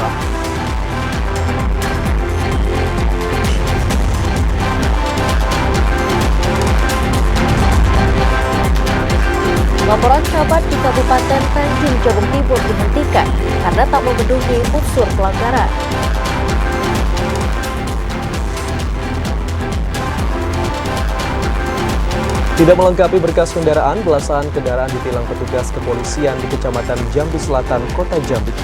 Jakarta. Laporan camat di Kabupaten Tanjung Jabung Timur dihentikan karena tak memenuhi unsur pelanggaran. Tidak melengkapi berkas kendaraan, belasan kendaraan ditilang petugas kepolisian di Kecamatan Jambi Selatan, Kota Jambi.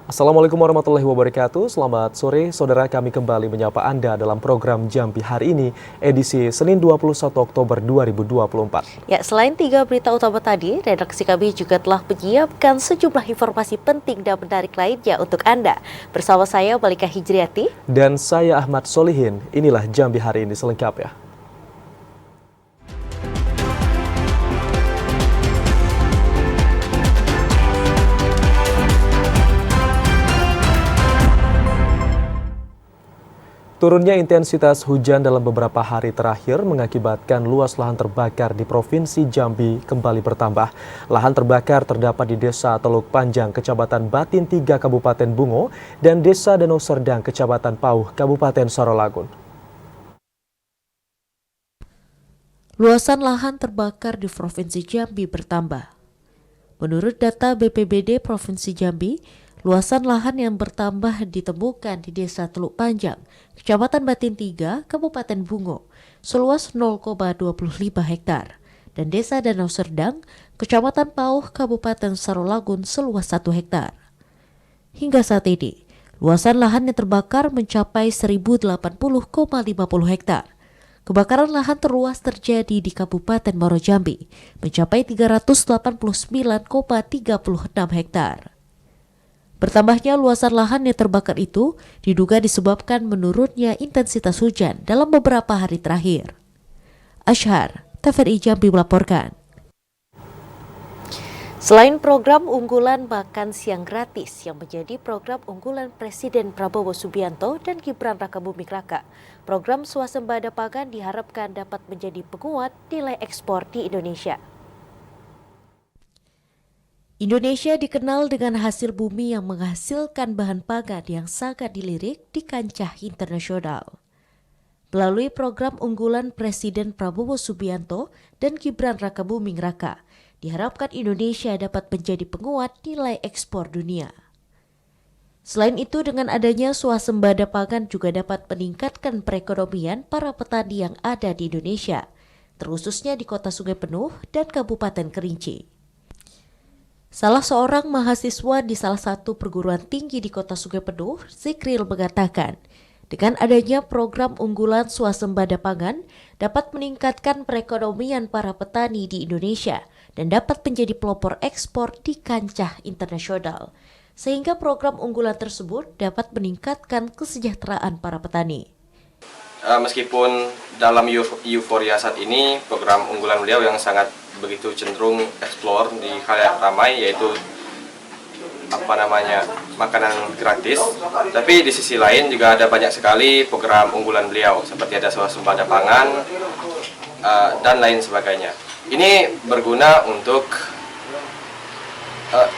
Assalamualaikum warahmatullahi wabarakatuh. Selamat sore, saudara, kami kembali menyapa Anda dalam program Jambi hari ini, edisi Senin 21 Oktober 2024. Ya, selain 3 berita utama tadi, redaksi kami juga telah menyiapkan sejumlah informasi penting dan menarik lainnya untuk Anda. Bersama saya, Malika Hijriati. Dan saya, Ahmad Solihin. Inilah Jambi hari ini selengkapnya. Turunnya intensitas hujan dalam beberapa hari terakhir mengakibatkan luas lahan terbakar di Provinsi Jambi kembali bertambah. Lahan terbakar terdapat di Desa Teluk Panjang, Kecamatan Batin 3, Kabupaten Bungo, dan Desa Danau Serdang, Kecamatan Pauh, Kabupaten Sarolagun. Luasan lahan terbakar di Provinsi Jambi bertambah. Menurut data BPBD Provinsi Jambi, luasan lahan yang bertambah ditemukan di Desa Teluk Panjang, Kecamatan Batin 3, Kabupaten Bungo, seluas 0,25 hektar, dan Desa Danau Serdang, Kecamatan Pauh, Kabupaten Sarolagun, seluas 1 hektar. Hingga saat ini, luasan lahan yang terbakar mencapai 1080,50 hektar. Kebakaran lahan terluas terjadi di Kabupaten Muaro Jambi, mencapai 389,36 hektar. Bertambahnya luasan lahan yang terbakar itu diduga disebabkan menurunnya intensitas hujan dalam beberapa hari terakhir. Ashar, TVRI Jambi melaporkan. Selain program unggulan makan siang gratis yang menjadi program unggulan Presiden Prabowo Subianto dan Gibran Rakabuming Raka, program swasembada pangan diharapkan dapat menjadi penguat nilai ekspor di Indonesia. Indonesia dikenal dengan hasil bumi yang menghasilkan bahan pangan yang sangat dilirik di kancah internasional. Melalui program unggulan Presiden Prabowo Subianto dan Gibran Rakabuming Raka, diharapkan Indonesia dapat menjadi penguat nilai ekspor dunia. Selain itu, dengan adanya swasembada pangan juga dapat meningkatkan perekonomian para petani yang ada di Indonesia, terkhususnya di Kota Sungai Penuh dan Kabupaten Kerinci. Salah seorang mahasiswa di salah satu perguruan tinggi di Kota Sungai Penuh, Zikril, mengatakan, dengan adanya program unggulan swasembada pangan dapat meningkatkan perekonomian para petani di Indonesia dan dapat menjadi pelopor ekspor di kancah internasional, sehingga program unggulan tersebut dapat meningkatkan kesejahteraan para petani. Meskipun dalam euforia saat ini, program unggulan beliau yang sangat begitu cenderung eksplor di khalayak ramai, yaitu makanan gratis, tapi di sisi lain juga ada banyak sekali program unggulan beliau seperti ada swasembada pangan dan lain sebagainya. Ini berguna untuk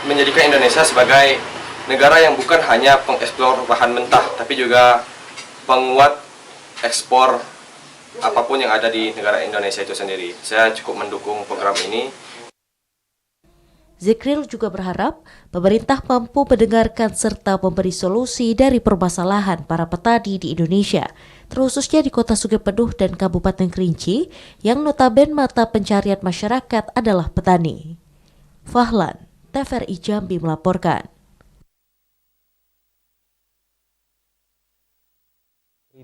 menjadikan Indonesia sebagai negara yang bukan hanya pengeksplor bahan mentah, tapi juga penguat ekspor apapun yang ada di negara Indonesia itu sendiri. Saya cukup mendukung program ini. Zikril juga berharap pemerintah mampu mendengarkan serta memberi solusi dari permasalahan para petani di Indonesia, terkhususnya di Kota Sungai Penuh dan Kabupaten Kerinci, yang notabene mata pencarian masyarakat adalah petani. Fahlan, TVRI Jambi melaporkan.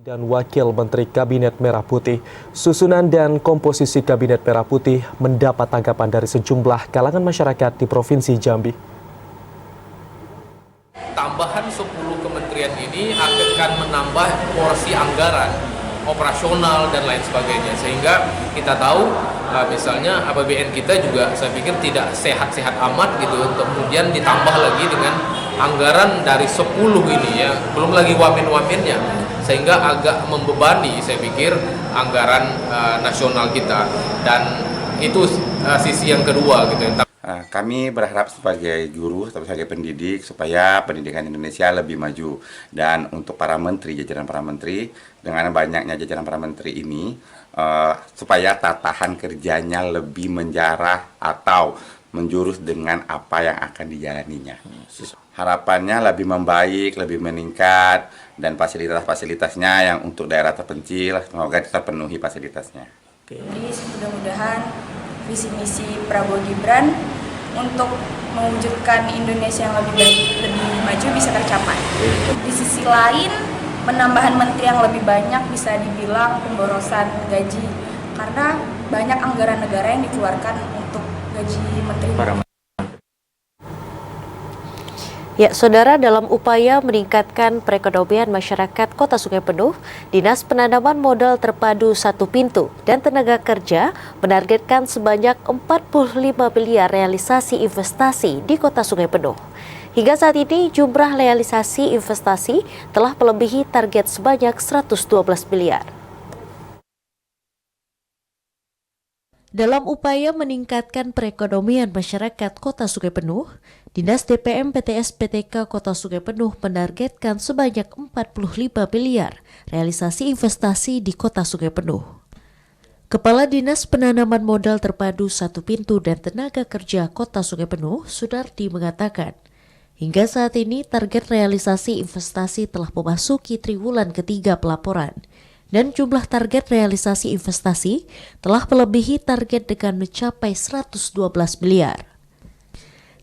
Dan Wakil Menteri Kabinet Merah Putih, susunan dan komposisi Kabinet Merah Putih mendapat tanggapan dari sejumlah kalangan masyarakat di Provinsi Jambi. Tambahan 10 kementerian ini akan menambah porsi anggaran operasional dan lain sebagainya, sehingga kita tahu misalnya APBN kita juga saya pikir tidak sehat-sehat amat gitu, kemudian ditambah lagi dengan anggaran dari 10 ini ya, belum lagi wamen-wamennya, sehingga agak membebani saya pikir anggaran nasional kita. Dan Itu sisi yang kedua gitu. Kami berharap sebagai guru atau sebagai pendidik supaya pendidikan Indonesia lebih maju. Dan untuk para menteri, jajaran para menteri, dengan banyaknya jajaran para menteri ini, supaya tatahan kerjanya lebih menjarah atau menjurus dengan apa yang akan dijalaninya. Harapannya lebih membaik, lebih meningkat, dan fasilitas-fasilitasnya yang untuk daerah terpencil, semoga terpenuhi fasilitasnya. Jadi mudah-mudahan visi misi Prabowo Gibran untuk mewujudkan Indonesia yang lebih baik, lebih maju bisa tercapai. Di sisi lain, penambahan menteri yang lebih banyak bisa dibilang pemborosan gaji karena banyak anggaran negara yang dikeluarkan untuk gaji menteri. Ya, Saudara, dalam upaya meningkatkan perekonomian masyarakat Kota Sungai Penuh, Dinas Penanaman Modal Terpadu Satu Pintu dan Tenaga Kerja menargetkan sebanyak 45 miliar realisasi investasi di Kota Sungai Penuh. Hingga saat ini, jumlah realisasi investasi telah melebihi target sebanyak 112 miliar. Dalam upaya meningkatkan perekonomian masyarakat Kota Sungai Penuh, Dinas DPM PTS PTK Kota Sungai Penuh menargetkan sebanyak 45 miliar realisasi investasi di Kota Sungai Penuh. Kepala Dinas Penanaman Modal Terpadu Satu Pintu dan Tenaga Kerja Kota Sungai Penuh, Sudardi, mengatakan, hingga saat ini target realisasi investasi telah memasuki triwulan ketiga pelaporan, dan jumlah target realisasi investasi telah melebihi target dengan mencapai 112 miliar.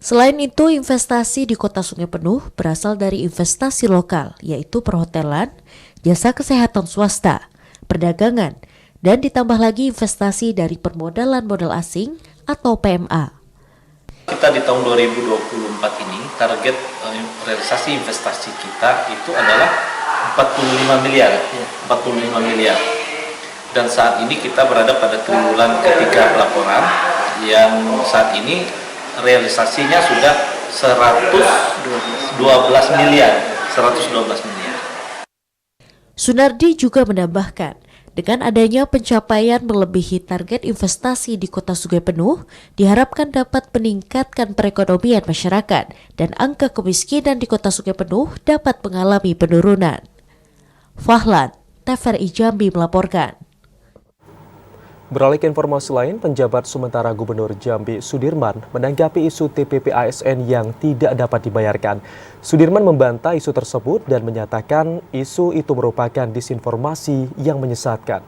Selain itu, investasi di Kota Sungai Penuh berasal dari investasi lokal, yaitu perhotelan, jasa kesehatan swasta, perdagangan, dan ditambah lagi investasi dari permodalan modal asing atau PMA. Kita di tahun 2024 ini target realisasi investasi kita itu adalah 45 miliar. Dan saat ini kita berada pada triwulan ketiga pelaporan yang saat ini realisasinya sudah 112 miliar. Sunardi juga menambahkan, dengan adanya pencapaian melebihi target investasi di Kota Sungai Penuh, diharapkan dapat meningkatkan perekonomian masyarakat dan angka kemiskinan di Kota Sungai Penuh dapat mengalami penurunan. Fahlan, TVRI Jambi melaporkan. Beralih ke informasi lain, penjabat sementara Gubernur Jambi Sudirman menanggapi isu TPP ASN yang tidak dapat dibayarkan. Sudirman membantah isu tersebut dan menyatakan isu itu merupakan disinformasi yang menyesatkan.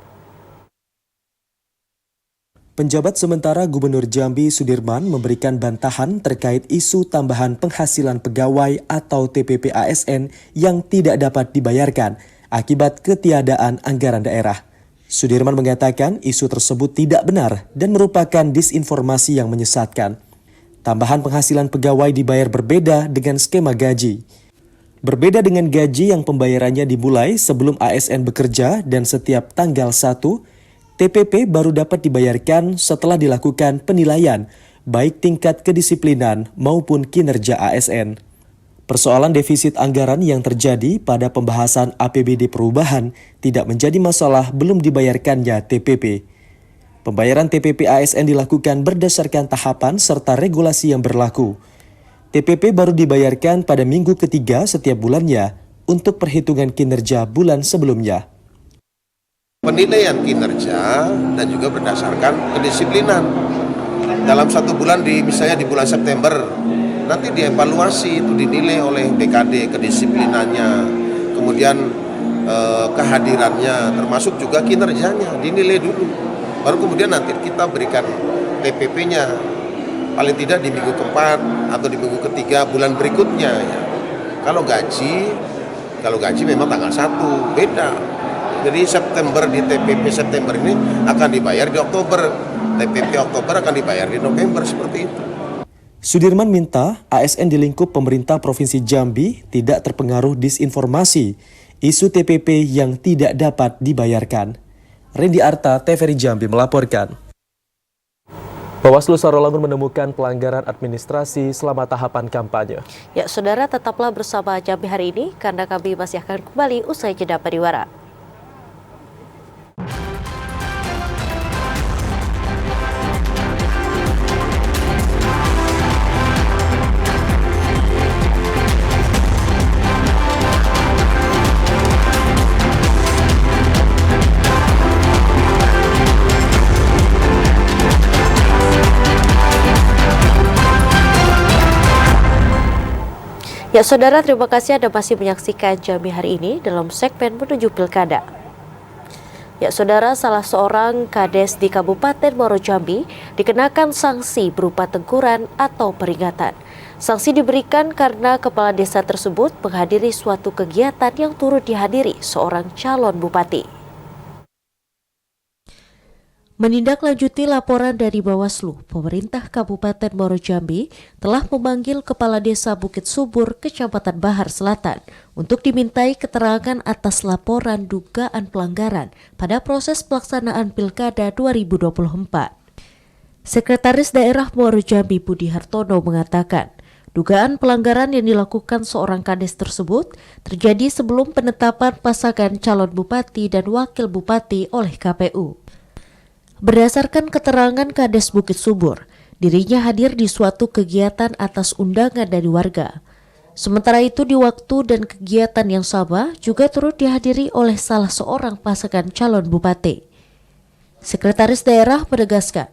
Penjabat sementara Gubernur Jambi Sudirman memberikan bantahan terkait isu tambahan penghasilan pegawai atau TPP ASN yang tidak dapat dibayarkan akibat ketiadaan anggaran daerah. Sudirman mengatakan isu tersebut tidak benar dan merupakan disinformasi yang menyesatkan. Tambahan penghasilan pegawai dibayar berbeda dengan skema gaji. Berbeda dengan gaji yang pembayarannya dimulai sebelum ASN bekerja dan setiap tanggal 1, TPP baru dapat dibayarkan setelah dilakukan penilaian, baik tingkat kedisiplinan maupun kinerja ASN. Persoalan defisit anggaran yang terjadi pada pembahasan APBD perubahan tidak menjadi masalah belum dibayarkannya TPP. Pembayaran TPP ASN dilakukan berdasarkan tahapan serta regulasi yang berlaku. TPP baru dibayarkan pada minggu ketiga setiap bulannya untuk perhitungan kinerja bulan sebelumnya. Penilaian kinerja dan juga berdasarkan kedisiplinan. Dalam satu bulan misalnya di bulan September, nanti dievaluasi, itu dinilai oleh BKD kedisiplinannya, kemudian kehadirannya, termasuk juga kinerjanya, dinilai dulu. Baru kemudian nanti kita berikan TPP-nya, paling tidak di minggu keempat atau di minggu ketiga bulan berikutnya. Ya. Kalau gaji memang tanggal 1, beda. Jadi September di TPP September ini akan dibayar di Oktober, TPP Oktober akan dibayar di November, seperti itu. Sudirman minta ASN di lingkup pemerintah Provinsi Jambi tidak terpengaruh disinformasi isu TPP yang tidak dapat dibayarkan. Rendy Arta, TVRI Jambi melaporkan. Bawaslu Sarawangun menemukan pelanggaran administrasi selama tahapan kampanye. Ya, Saudara, tetaplah bersama Jambi hari ini karena kami masih akan kembali usai jeda pariwara. Ya saudara, terima kasih Anda masih menyaksikan Jambi hari ini dalam segmen menuju Pilkada. Ya saudara, salah seorang kades di Kabupaten Muaro Jambi dikenakan sanksi berupa teguran atau peringatan. Sanksi diberikan karena kepala desa tersebut menghadiri suatu kegiatan yang turut dihadiri seorang calon bupati. Menindaklanjuti laporan dari Bawaslu, pemerintah Kabupaten Muaro Jambi telah memanggil Kepala Desa Bukit Subur, Kecamatan Bahar Selatan, untuk dimintai keterangan atas laporan dugaan pelanggaran pada proses pelaksanaan Pilkada 2024. Sekretaris Daerah Muaro Jambi Budi Hartono mengatakan, dugaan pelanggaran yang dilakukan seorang kades tersebut terjadi sebelum penetapan pasangan calon bupati dan wakil bupati oleh KPU. Berdasarkan keterangan Kades Bukit Subur, dirinya hadir di suatu kegiatan atas undangan dari warga. Sementara itu di waktu dan kegiatan yang sama juga turut dihadiri oleh salah seorang pasangan calon bupati. Sekretaris daerah menegaskan,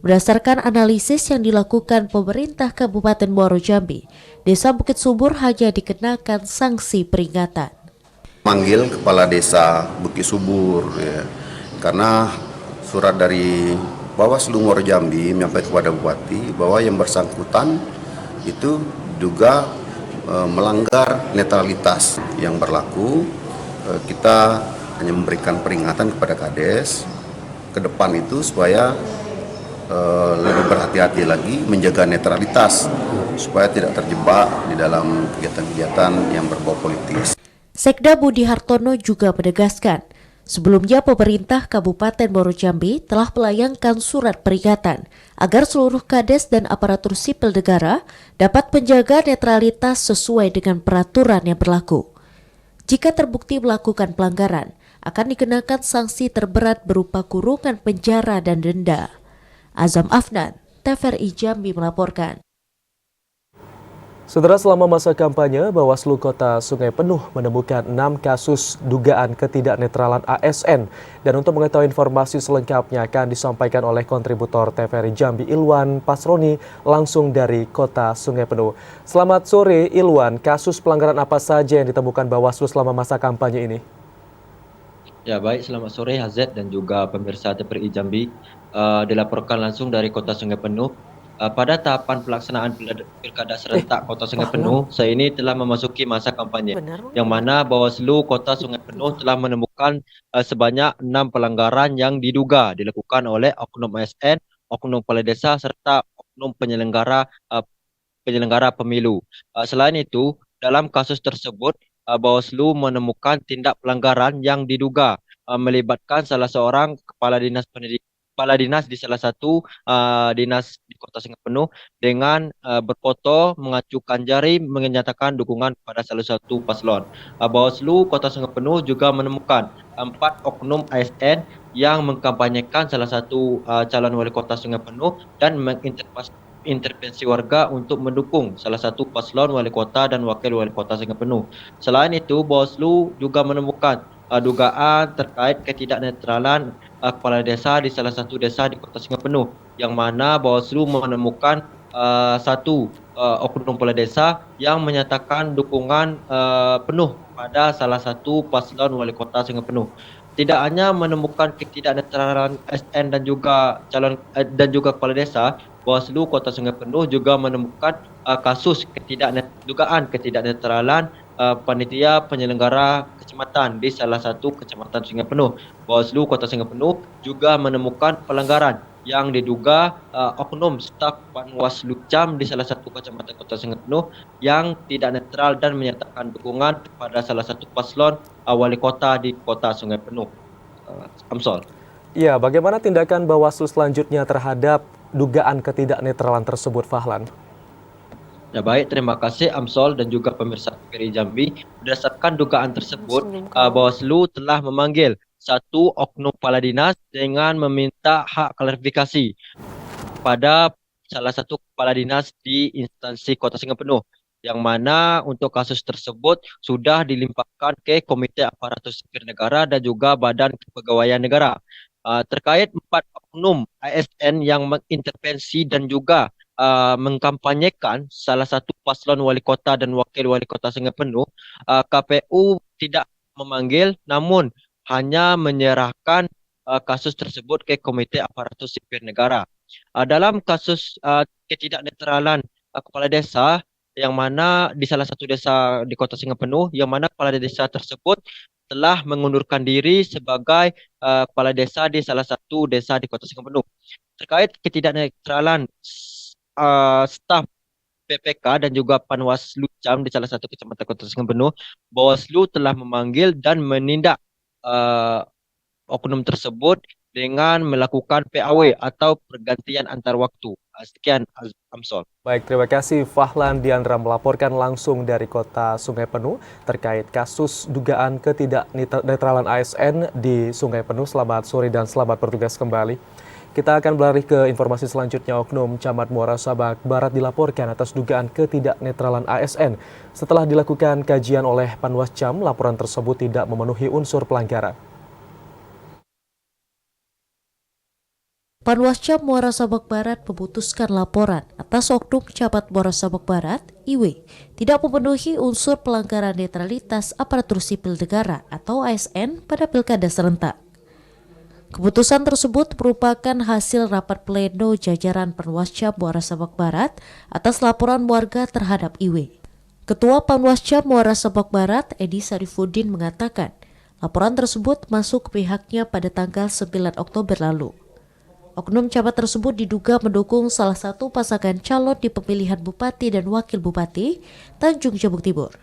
berdasarkan analisis yang dilakukan pemerintah Kabupaten Muaro Jambi, Desa Bukit Subur hanya dikenakan sanksi peringatan. Manggil Kepala Desa Bukit Subur ya, karena surat dari Bawaslu Muaro Jambi menyampaikan kepada Bupati bahwa yang bersangkutan itu diduga melanggar netralitas yang berlaku. Kita hanya memberikan peringatan kepada Kades ke depan itu supaya lebih berhati-hati lagi menjaga netralitas supaya tidak terjebak di dalam kegiatan-kegiatan yang berbau politis. Sekda Budi Hartono juga menegaskan, sebelumnya pemerintah Kabupaten Muaro Jambi telah melayangkan surat peringatan agar seluruh kades dan aparatur sipil negara dapat menjaga netralitas sesuai dengan peraturan yang berlaku. Jika terbukti melakukan pelanggaran, akan dikenakan sanksi terberat berupa kurungan penjara dan denda. Azam Afnan, TVRI Jambi melaporkan. Saudara, selama masa kampanye, Bawaslu Kota Sungai Penuh menemukan 6 kasus dugaan ketidaknetralan ASN. Dan untuk mengetahui informasi selengkapnya akan disampaikan oleh kontributor TVRI Jambi Ilwan Pasroni langsung dari Kota Sungai Penuh. Selamat sore Ilwan, kasus pelanggaran apa saja yang ditemukan Bawaslu selama masa kampanye ini? Ya baik, selamat sore Hazet dan juga pemirsa TVRI Jambi. Dilaporkan langsung dari Kota Sungai Penuh. Pada tahapan pelaksanaan Pilkada serentak Kota Sungai Penuh, saya ini telah memasuki masa kampanye, yang mana Bawaslu Kota Sungai Penuh telah menemukan sebanyak 6 pelanggaran yang diduga dilakukan oleh oknum ASN, oknum kepala desa serta oknum penyelenggara pemilu. Selain itu, dalam kasus tersebut, Bawaslu menemukan tindak pelanggaran yang diduga melibatkan salah seorang kepala dinas di salah satu dinas di Kota Sungai Penuh dengan berfoto mengacukan jari menyatakan dukungan kepada salah satu paslon. Bawaslu Kota Sungai Penuh juga menemukan 4 oknum ASN yang mengkampanyekan salah satu calon wali kota Sungai Penuh dan mengintervensi warga untuk mendukung salah satu paslon wali kota dan wakil wali kota Sungai Penuh. Selain itu, Bawaslu juga menemukan dugaan terkait ketidaknetralan kepala desa di salah satu desa di Kota Sungai Penuh, yang mana Bawaslu menemukan satu oknum kepala desa yang menyatakan dukungan penuh pada salah satu paslon wali kota Sungai Penuh. Tidak hanya menemukan ketidaknetralan SN dan juga kepala desa, Bawaslu Kota Sungai Penuh juga menemukan kasus dugaan ketidaknetralan panitia penyelenggara kecamatan di salah satu kecamatan Sungai Penuh. Bawaslu Kota Sungai Penuh juga menemukan pelanggaran yang diduga oknum staf Panwaslu Cam di salah satu kecamatan Kota Sungai Penuh yang tidak netral dan menyatakan dukungan kepada salah satu paslon wali kota di Kota Sungai Penuh. Amsol. Ya, bagaimana tindakan Bawaslu selanjutnya terhadap dugaan ketidaknetralan tersebut, Fahlan? Ya baik, terima kasih Amsol dan juga pemirsa TVRI Jambi. Berdasarkan dugaan tersebut, Bawaslu telah memanggil satu oknum kepala dinas dengan meminta hak klarifikasi pada salah satu kepala dinas di instansi Kota Sungai Penuh, yang mana untuk kasus tersebut sudah dilimpahkan ke Komite Aparatur Sipil Negara dan juga Badan Kepegawaian Negara. Terkait 4 oknum ASN yang mengintervensi dan juga mengkampanyekan salah satu paslon wali kota dan wakil wali kota Sungai Penuh, KPU tidak memanggil namun hanya menyerahkan kasus tersebut ke Komite Aparatur Sipil Negara. Dalam kasus ketidaknetralan kepala desa yang mana di salah satu desa di Kota Sungai Penuh, yang mana kepala desa tersebut telah mengundurkan diri sebagai kepala desa di salah satu desa di Kota Sungai Penuh. Terkait ketidaknetralan staf PPK dan juga Panwaslu Jam di salah satu kecamatan Kota Sungai Penuh, Bawaslu telah memanggil dan menindak oknum tersebut dengan melakukan PAW atau pergantian antar waktu. Sekian, Amsol. Baik, terima kasih Fahlan Diandra melaporkan langsung dari Kota Sungai Penuh terkait kasus dugaan ketidaknetralan ASN di Sungai Penuh. Selamat sore dan selamat bertugas kembali. Kita akan beralih ke informasi selanjutnya. Oknum Camat Muara Sabak Barat dilaporkan atas dugaan ketidaknetralan ASN. Setelah dilakukan kajian oleh Panwascam, laporan tersebut tidak memenuhi unsur pelanggaran. Panwascam Muara Sabak Barat memutuskan laporan atas Oknum Camat Muara Sabak Barat, IW, tidak memenuhi unsur pelanggaran netralitas aparatur sipil negara atau ASN pada pilkada serentak. Keputusan tersebut merupakan hasil rapat pleno jajaran Panwascam Muara Sabak Barat atas laporan warga terhadap IW. Ketua Panwascam Muara Sabak Barat, Edi Sarifuddin, mengatakan laporan tersebut masuk ke pihaknya pada tanggal 9 Oktober lalu. Oknum camat tersebut diduga mendukung salah satu pasangan calon di pemilihan Bupati dan Wakil Bupati Tanjung Jabung Timur.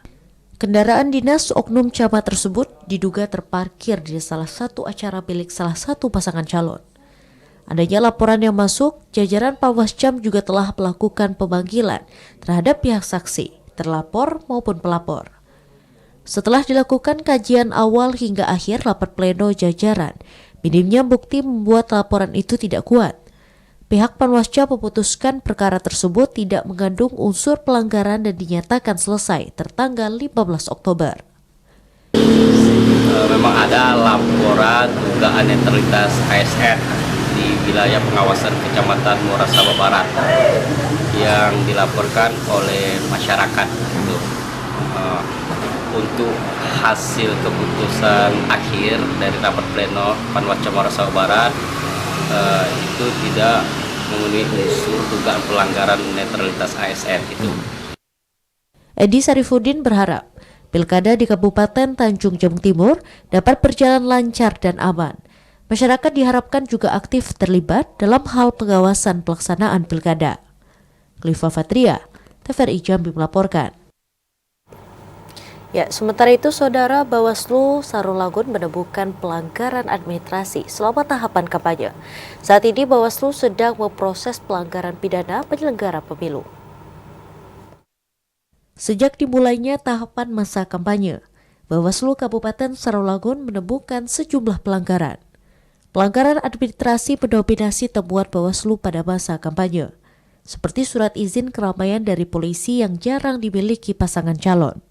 Kendaraan dinas oknum camat tersebut diduga terparkir di salah satu acara milik salah satu pasangan calon. Adanya laporan yang masuk, jajaran Panwascam juga telah melakukan pemanggilan terhadap pihak saksi, terlapor maupun pelapor. Setelah dilakukan kajian awal hingga akhir rapat pleno jajaran, minimnya bukti membuat laporan itu tidak kuat. Pihak Panwascam memutuskan perkara tersebut tidak mengandung unsur pelanggaran dan dinyatakan selesai tertanggal 15 Oktober. Memang ada laporan dugaan netralitas ASN di wilayah pengawasan Kecamatan Muara Sabak Barat yang dilaporkan oleh masyarakat. Untuk hasil keputusan akhir dari rapat pleno Panwascam Muara Sabak Barat itu tidak memenuhi unsur dugaan pelanggaran netralitas ASN itu. Edi Sarifuddin berharap pilkada di Kabupaten Tanjung Jabung Timur dapat berjalan lancar dan aman. Masyarakat diharapkan juga aktif terlibat dalam hal pengawasan pelaksanaan pilkada. Klifa Fatria, TVRI Jambi melaporkan. Ya, sementara itu Saudara, Bawaslu Sarulagun menemukan pelanggaran administrasi selama tahapan kampanye. Saat ini Bawaslu sedang memproses pelanggaran pidana penyelenggara pemilu. Sejak dimulainya tahapan masa kampanye, Bawaslu Kabupaten Sarulagun menemukan sejumlah pelanggaran. Pelanggaran administrasi mendominasi temuan Bawaslu pada masa kampanye, seperti surat izin keramaian dari polisi yang jarang dimiliki pasangan calon.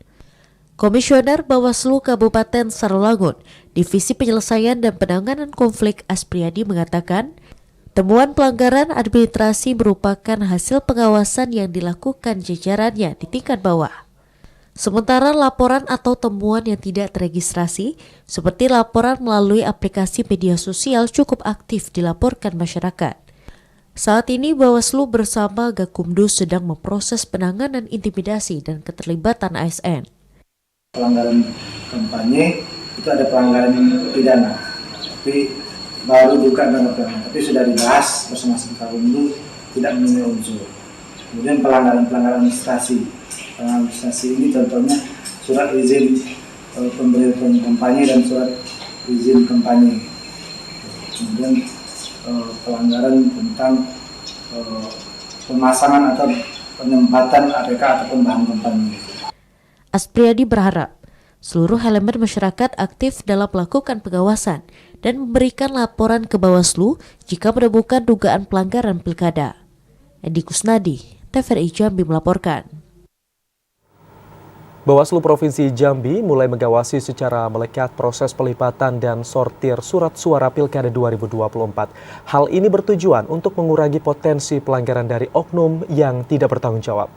Komisioner Bawaslu Kabupaten Sarulagun, Divisi Penyelesaian dan Penanganan Konflik Aspriyadi mengatakan, temuan pelanggaran administrasi merupakan hasil pengawasan yang dilakukan jajarannya di tingkat bawah. Sementara laporan atau temuan yang tidak teregistrasi, seperti laporan melalui aplikasi media sosial cukup aktif dilaporkan masyarakat. Saat ini Bawaslu bersama Gakumdu sedang memproses penanganan intimidasi dan keterlibatan ASN. Pelanggaran kampanye itu ada pelanggaran pidana, tapi baru bukan pelanggaran, tapi sudah dibahas bersama Gakumdu tidak memenuhi unsur. Kemudian pelanggaran administrasi ini contohnya surat izin pemberian kampanye dan surat izin kampanye. Kemudian pelanggaran tentang pemasangan atau penempatan APK ataupun bahan kampanye. Aspriyadi berharap seluruh elemen masyarakat aktif dalam melakukan pengawasan dan memberikan laporan ke Bawaslu jika menemukan dugaan pelanggaran pilkada. Edi Kusnadi, TVRI Jambi melaporkan. Bawaslu Provinsi Jambi mulai mengawasi secara melekat proses pelipatan dan sortir surat suara Pilkada 2024. Hal ini bertujuan untuk mengurangi potensi pelanggaran dari oknum yang tidak bertanggung jawab.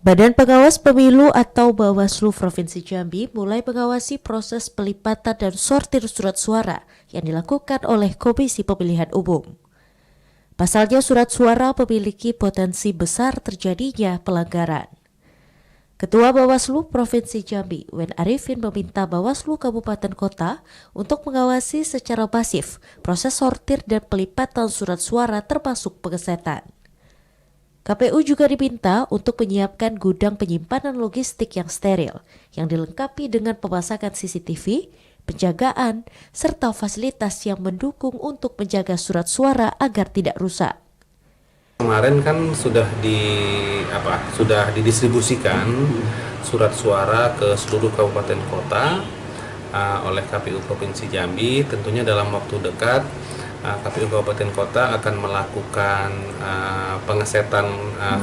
Badan Pengawas Pemilu atau Bawaslu Provinsi Jambi mulai mengawasi proses pelipatan dan sortir surat suara yang dilakukan oleh Komisi Pemilihan Umum. Pasalnya surat suara memiliki potensi besar terjadinya pelanggaran. Ketua Bawaslu Provinsi Jambi, Wen Arifin, meminta Bawaslu Kabupaten Kota untuk mengawasi secara masif proses sortir dan pelipatan surat suara termasuk pengesetan. KPU juga diminta untuk menyiapkan gudang penyimpanan logistik yang steril, yang dilengkapi dengan pemasangan CCTV, penjagaan, serta fasilitas yang mendukung untuk menjaga surat suara agar tidak rusak. Kemarin kan sudah didistribusikan surat suara ke seluruh kabupaten kota oleh KPU Provinsi Jambi. Tentunya dalam waktu dekat KPU Kabupaten Kota akan melakukan pengesetan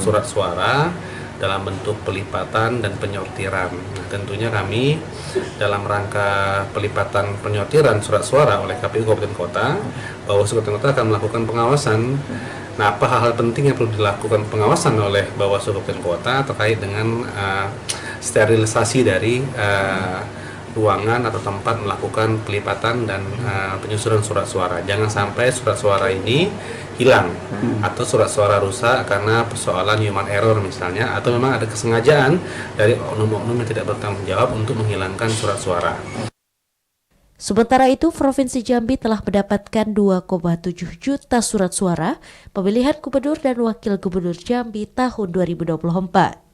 surat suara dalam bentuk pelipatan dan penyortiran. Nah, tentunya kami dalam rangka pelipatan penyortiran surat suara oleh KPU Kabupaten Kota, Bawaslu Kabupaten Kota akan melakukan pengawasan. Nah, apa hal-hal penting yang perlu dilakukan pengawasan oleh Bawaslu Kabupaten Kota terkait dengan sterilisasi dari ruangan atau tempat melakukan pelipatan dan penyusuran surat suara. Jangan sampai surat suara ini hilang atau surat suara rusak karena persoalan human error misalnya, atau memang ada kesengajaan dari oknum-oknum yang tidak bertanggung jawab untuk menghilangkan surat suara. Sementara itu, Provinsi Jambi telah mendapatkan 2,7 juta surat suara pemilihan gubernur dan wakil gubernur Jambi tahun 2024.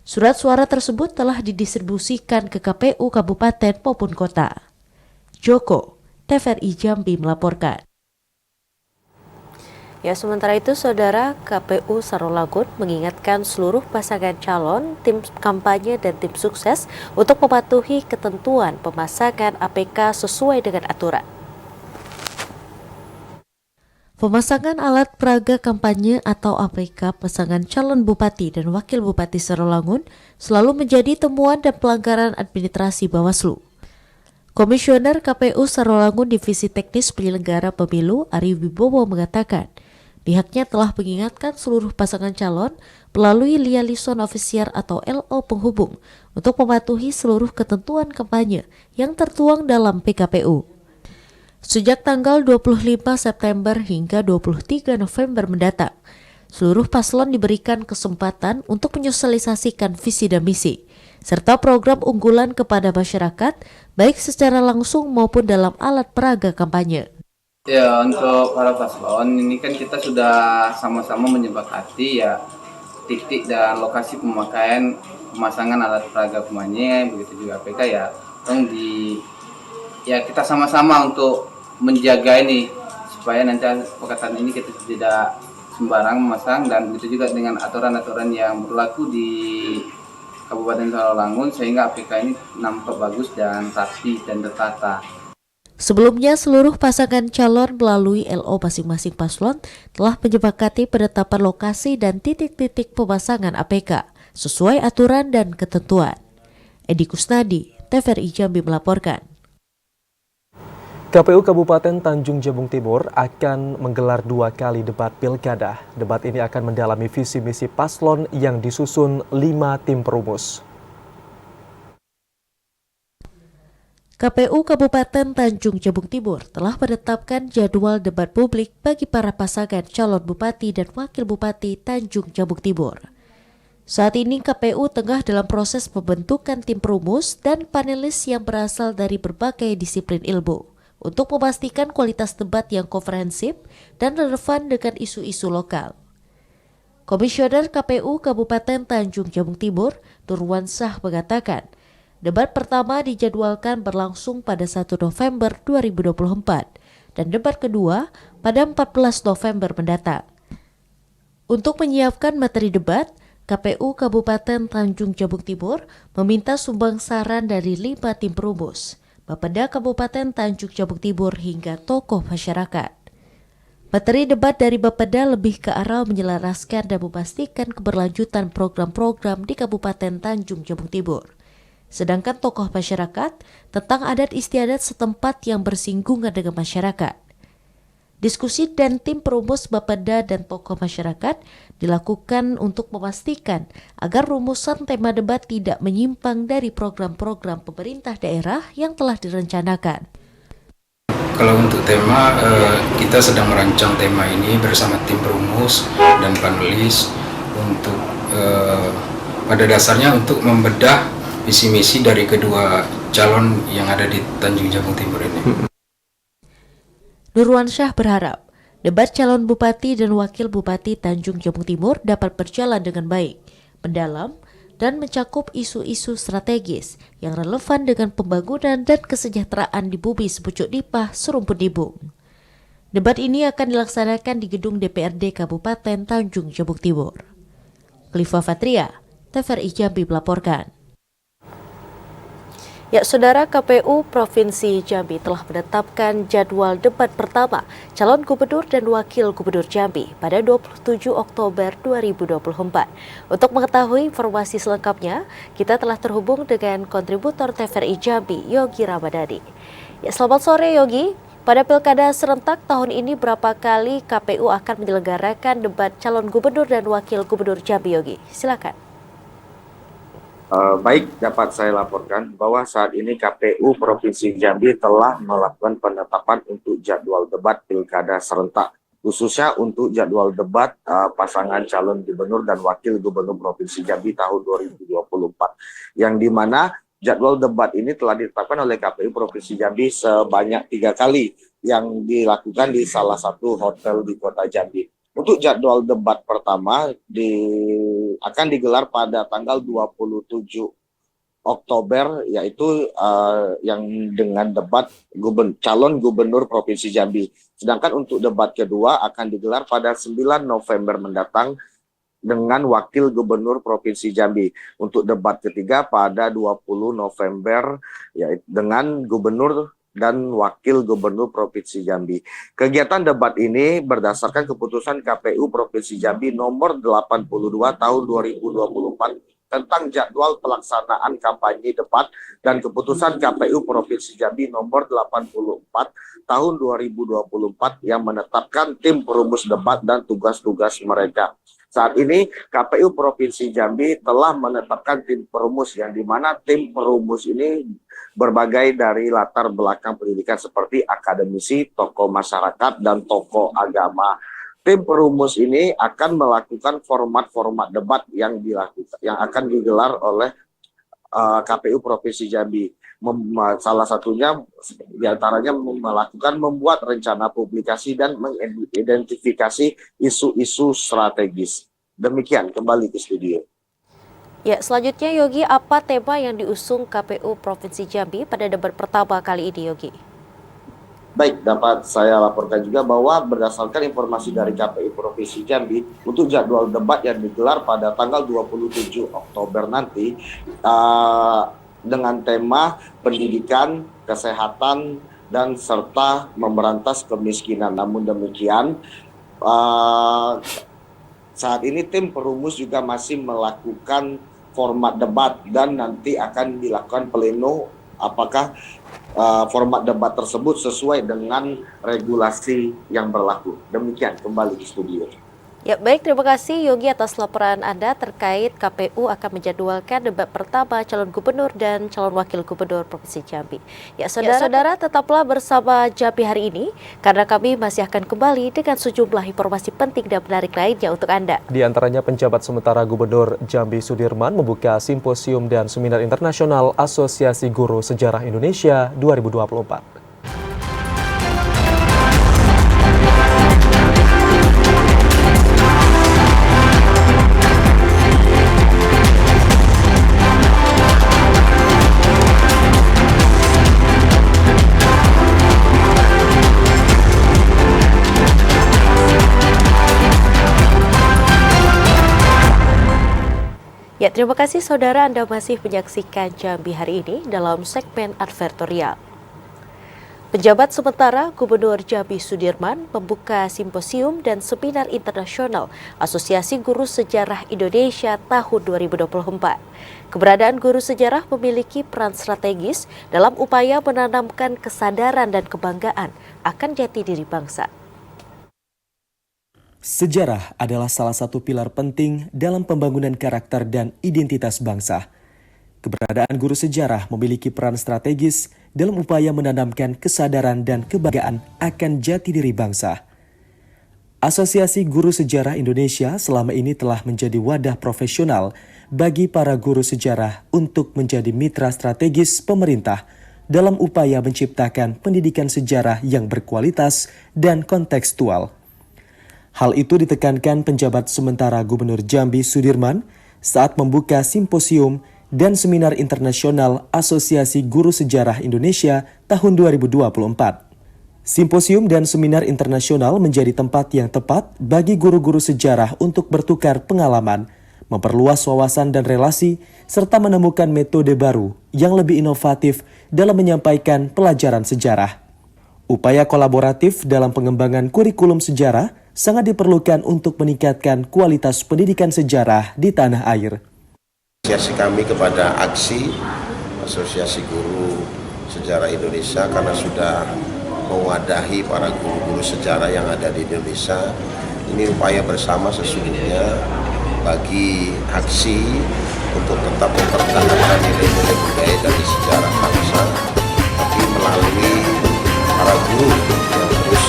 Surat suara tersebut telah didistribusikan ke KPU kabupaten maupun kota. Joko, TVRI Jambi melaporkan. Ya, sementara itu, Saudara, KPU Sarolangun mengingatkan seluruh pasangan calon, tim kampanye dan tim sukses untuk mematuhi ketentuan pemasangan APK sesuai dengan aturan. Pemasangan alat peraga kampanye atau APK pasangan calon bupati dan wakil bupati Sarolangun selalu menjadi temuan dan pelanggaran administrasi Bawaslu. Komisioner KPU Sarolangun Divisi Teknis Penyelenggara Pemilu Ari Wibowo mengatakan, pihaknya telah mengingatkan seluruh pasangan calon melalui liaison ofisial atau LO penghubung untuk mematuhi seluruh ketentuan kampanye yang tertuang dalam PKPU. Sejak tanggal 25 September hingga 23 November mendatang, seluruh paslon diberikan kesempatan untuk menyosialisasikan visi dan misi, serta program unggulan kepada masyarakat, baik secara langsung maupun dalam alat peraga kampanye. Ya, untuk para paslon ini kan kita sudah sama-sama menyepakati ya titik dan lokasi pemakaian pemasangan alat peraga kampanye, begitu juga APK ya kita sama-sama untuk menjaga ini supaya nanti kesepakatan ini kita tidak sembarang memasang, dan begitu juga dengan aturan-aturan yang berlaku di Kabupaten Sarolangun sehingga APK ini nampak bagus dan rapi dan tertata. Sebelumnya, seluruh pasangan calon melalui LO masing-masing paslon telah menyepakati penetapan lokasi dan titik-titik pemasangan APK sesuai aturan dan ketentuan. Edi Kusnadi, TVRI Jambi melaporkan. KPU Kabupaten Tanjung Jabung Timur akan menggelar 2 kali debat pilkada. Debat ini akan mendalami visi misi paslon yang disusun 5 tim perumus. KPU Kabupaten Tanjung Jabung Timur telah menetapkan jadwal debat publik bagi para pasangan calon bupati dan wakil bupati Tanjung Jabung Timur. Saat ini KPU tengah dalam proses pembentukan tim perumus dan panelis yang berasal dari berbagai disiplin ilmu untuk memastikan kualitas debat yang komprehensif dan relevan dengan isu-isu lokal. Komisioner KPU Kabupaten Tanjung Jabung Timur, Nurwansah, mengatakan, debat pertama dijadwalkan berlangsung pada 1 November 2024 dan debat kedua pada 14 November mendatang. Untuk menyiapkan materi debat, KPU Kabupaten Tanjung Jabung Timur meminta sumbang saran dari 5 tim perumus, Bapeda Kabupaten Tanjung Jabung Timur hingga tokoh masyarakat. Materi debat dari Bapeda lebih ke arah menyelaraskan dan memastikan keberlanjutan program-program di Kabupaten Tanjung Jabung Timur. Sedangkan tokoh masyarakat tentang adat istiadat setempat yang bersinggungan dengan masyarakat. Diskusi dan tim perumus Bapeda dan tokoh masyarakat dilakukan untuk memastikan agar rumusan tema debat tidak menyimpang dari program-program pemerintah daerah yang telah direncanakan. Kalau untuk tema, kita sedang merancang tema ini bersama tim perumus dan panelis untuk pada dasarnya untuk membedah visi misi dari kedua calon yang ada di Tanjung Jabung Timur ini. Nurwansyah berharap debat calon bupati dan wakil bupati Tanjung Jabung Timur dapat berjalan dengan baik, mendalam, dan mencakup isu-isu strategis yang relevan dengan pembangunan dan kesejahteraan di bumi sepucuk nipah serumpun nibung. Debat ini akan dilaksanakan di gedung DPRD Kabupaten Tanjung Jabung Timur. Khalifa Fatria, TVRI Jambi melaporkan. Ya, Saudara, KPU Provinsi Jambi telah menetapkan jadwal debat pertama calon gubernur dan wakil gubernur Jambi pada 27 Oktober 2024. Untuk mengetahui informasi selengkapnya, kita telah terhubung dengan kontributor TVRI Jambi, Yogi Ramadhani. Ya, selamat sore Yogi. Pada Pilkada serentak tahun ini berapa kali KPU akan menyelenggarakan debat calon gubernur dan wakil gubernur Jambi, Yogi? Silakan. Baik, dapat saya laporkan bahwa saat ini KPU Provinsi Jambi telah melakukan penetapan untuk jadwal debat Pilkada serentak, khususnya untuk jadwal debat pasangan calon gubernur dan wakil gubernur Provinsi Jambi tahun 2024, yang dimana jadwal debat ini telah ditetapkan oleh KPU Provinsi Jambi sebanyak 3 kali yang dilakukan di salah satu hotel di kota Jambi. Untuk jadwal debat pertama akan digelar pada tanggal 27 Oktober, yaitu yang dengan debat calon gubernur Provinsi Jambi. Sedangkan untuk debat kedua akan digelar pada 9 November mendatang dengan wakil gubernur Provinsi Jambi. Untuk debat ketiga pada 20 November yaitu dengan gubernur dan wakil gubernur Provinsi Jambi. Kegiatan debat ini berdasarkan keputusan KPU Provinsi Jambi nomor 82 tahun 2024 tentang jadwal pelaksanaan kampanye debat dan keputusan KPU Provinsi Jambi nomor 84 tahun 2024 yang menetapkan tim perumus debat dan tugas-tugas mereka. Saat ini KPU Provinsi Jambi telah menetapkan tim perumus, yang dimana tim perumus ini berbagai dari latar belakang pendidikan seperti akademisi, tokoh masyarakat, dan tokoh agama. Tim perumus ini akan melakukan format-format debat yang akan digelar oleh KPU Provinsi Jambi. Salah satunya diantaranya membuat rencana publikasi dan mengidentifikasi isu-isu strategis. Demikian, kembali ke studio. Ya, selanjutnya Yogi, apa tema yang diusung KPU Provinsi Jambi pada debat pertama kali ini, Yogi? Baik, dapat saya laporkan juga bahwa berdasarkan informasi dari KPU Provinsi Jambi, untuk jadwal debat yang digelar pada tanggal 27 Oktober nanti dengan tema pendidikan, kesehatan, dan serta memberantas kemiskinan. Namun demikian, saat ini tim perumus juga masih melakukan format debat dan nanti akan dilakukan pleno apakah format debat tersebut sesuai dengan regulasi yang berlaku. Demikian, kembali di studio. Ya, baik, terima kasih Yogi atas laporan Anda terkait KPU akan menjadwalkan debat pertama calon gubernur dan calon wakil gubernur Provinsi Jambi. Ya, saudara, tetaplah bersama Jambi hari ini karena kami masih akan kembali dengan sejumlah informasi penting dan menarik lainnya untuk Anda. Di antaranya penjabat sementara Gubernur Jambi Sudirman membuka simposium dan seminar internasional Asosiasi Guru Sejarah Indonesia 2024. Ya, terima kasih saudara, Anda masih menyaksikan Jambi hari ini dalam segmen advertorial. Penjabat sementara Gubernur Jambi Sudirman membuka simposium dan seminar internasional Asosiasi Guru Sejarah Indonesia tahun 2024. Keberadaan guru sejarah memiliki peran strategis dalam upaya menanamkan kesadaran dan kebanggaan akan jati diri bangsa. Sejarah adalah salah satu pilar penting dalam pembangunan karakter dan identitas bangsa. Keberadaan guru sejarah memiliki peran strategis dalam upaya menanamkan kesadaran dan kebanggaan akan jati diri bangsa. Asosiasi Guru Sejarah Indonesia selama ini telah menjadi wadah profesional bagi para guru sejarah untuk menjadi mitra strategis pemerintah dalam upaya menciptakan pendidikan sejarah yang berkualitas dan kontekstual. Hal itu ditekankan penjabat sementara Gubernur Jambi Sudirman saat membuka simposium dan seminar internasional Asosiasi Guru Sejarah Indonesia tahun 2024. Simposium dan seminar internasional menjadi tempat yang tepat bagi guru-guru sejarah untuk bertukar pengalaman, memperluas wawasan dan relasi, serta menemukan metode baru yang lebih inovatif dalam menyampaikan pelajaran sejarah. Upaya kolaboratif dalam pengembangan kurikulum sejarah sangat diperlukan untuk meningkatkan kualitas pendidikan sejarah di tanah air. Asosiasi kami kepada aksi Asosiasi Guru Sejarah Indonesia karena sudah mewadahi para guru-guru sejarah yang ada di Indonesia. Ini upaya bersama sesungguhnya bagi aksi untuk tetap mempertahankan nilai-nilai budaya dari sejarah bangsa, tapi melalui para guru yang terus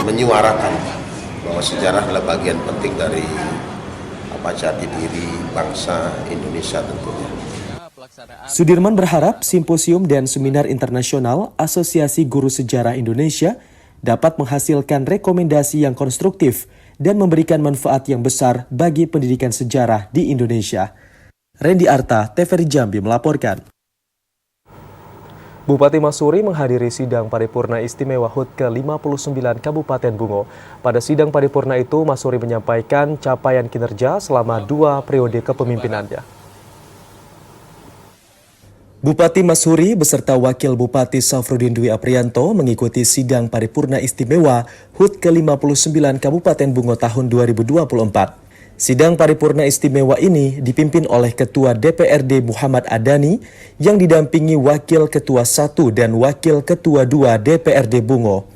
menyuarakan bahwa sejarah adalah bagian penting dari jati diri bangsa Indonesia tentunya. Sudirman berharap simposium dan seminar internasional Asosiasi Guru Sejarah Indonesia dapat menghasilkan rekomendasi yang konstruktif dan memberikan manfaat yang besar bagi pendidikan sejarah di Indonesia. Randy Arta, TVRI Jambi melaporkan. Bupati Masuri menghadiri sidang paripurna istimewa HUT ke-59 Kabupaten Bungo. Pada sidang paripurna itu, Masuri menyampaikan capaian kinerja selama 2 periode kepemimpinannya. Bupati Masuri beserta Wakil Bupati Safrudin Dwi Aprianto mengikuti sidang paripurna istimewa HUT ke-59 Kabupaten Bungo tahun 2024. Sidang paripurna istimewa ini dipimpin oleh Ketua DPRD Muhammad Adani yang didampingi Wakil Ketua 1 dan Wakil Ketua 2 DPRD Bungo.